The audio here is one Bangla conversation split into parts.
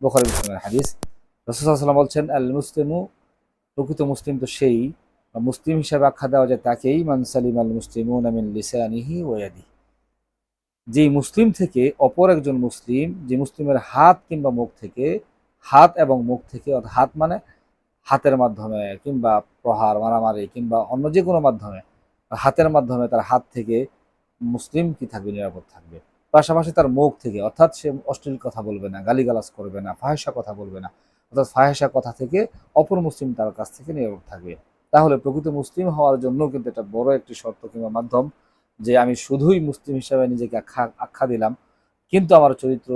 বুখারী মুসলিমের হাদিস। রাসূল সাল্লাল্লাহু আলাইহি ওয়াসাল্লাম বলছেন, আল মুসলিমু, প্রকৃত মুসলিম তো সেই, বা মুসলিম হিসাবে আখ্যা দেওয়া যায় তাকেই, মান সালিমাল মুসলিমুনা মিন লিসানিহি ওয়া ইয়াদিহি, যে মুসলিম থেকে অপর একজন মুসলিম, যে মুসলিমের হাত কিংবা মুখ থেকে, হাত এবং মুখ থেকে, অর্থাৎ হাত মানে হাতের মাধ্যমে কিংবা প্রহার মারামারি কিংবা অন্য যে কোনো মাধ্যমে, হাতের মাধ্যমে তার হাত থেকে মুসলিম কি থাকবে, নিরাপদ থাকবে। পাশাপাশি তার মুখ থেকে, অর্থাৎ সে অশ্লীল কথা বলবে না, গালিগালাজ করবে না, ফাহেসা কথা বলবে না, অর্থাৎ ফাহেসা কথা থেকে অপর মুসলিম তার কাছ থেকে নিরাপদ থাকবে। তাহলে প্রকৃত মুসলিম হওয়ার জন্য কিন্তু এটা বড় একটি শর্ত কিংবা মাধ্যম, যে আমি শুধুই মুসলিম হিসাবে নিজেকে আখ্যা দিলাম, কিন্তু আমার চরিত্র,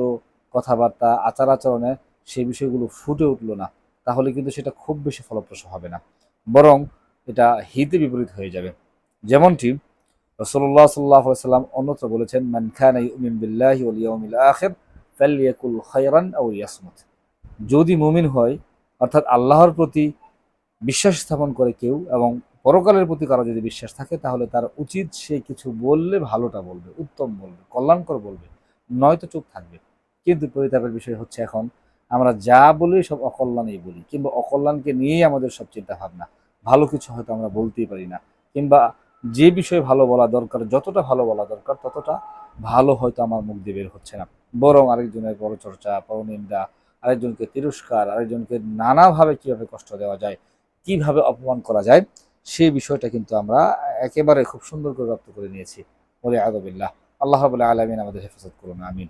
কথাবার্তা, আচার আচরণে সেই বিষয়গুলো ফুটে উঠলো না, তাহলে কিন্তু সেটা খুব বেশি ফলপ্রসূ হবে না, বরং এটা হিতে বিপরীত হয়ে যাবে। যেমনটি রাসূলুল্লাহ সাল্লাল্লাহু আলাইহি ওয়াসাল্লাম অন্যত্র বলেছেন, মান কানা ইউমিনু বিল্লাহি ওয়াল ইয়াউমিল আখির ফালইয়াকুল খায়রান আও লিয়াসমুত। যদি মুমিন হয়, অর্থাৎ আল্লাহর প্রতি বিশ্বাস স্থাপন করে কেউ, এবং পরকালের প্রতি কারো যদি বিশ্বাস থাকে, তাহলে তার উচিত সে কিছু বললে ভালোটা বলবে, উত্তম বলবে, কল্যাণকর বলবে, নয়তো চুপ থাকবে। কিন্তু পরিতাপের বিষয় হচ্ছে, এখন আমরা যা বলি সব অকল্যাণই বলি, কিংবা অকল্যাণকে নিয়েই আমাদের সব চিন্তা ভাবনা, ভালো কিছু হয়তো আমরা বলতেই পারি না, কিংবা যে বিষয়ে ভালো বলা দরকার, যতটা ভালো বলা দরকার ততটা ভালো হয়তো আমার মুখ দিয়ে বের হচ্ছে না, বরং আরেকজনের পরচর্চা, পরনিন্দা, আরেকজনকে তিরস্কার, আরেকজনকে নানাভাবে কিভাবে কষ্ট দেওয়া যায়, কিভাবে অপমান করা যায়, সেই বিষয়টা কিন্তু আমরা একেবারে খুব সুন্দর করে রপ্ত করে নিয়েছি। ওয়ালিয়াযু বিল্লাহ। আল্লাহ রাব্বুল আলামিন আমাদের হেফাজত করুন, আমিন।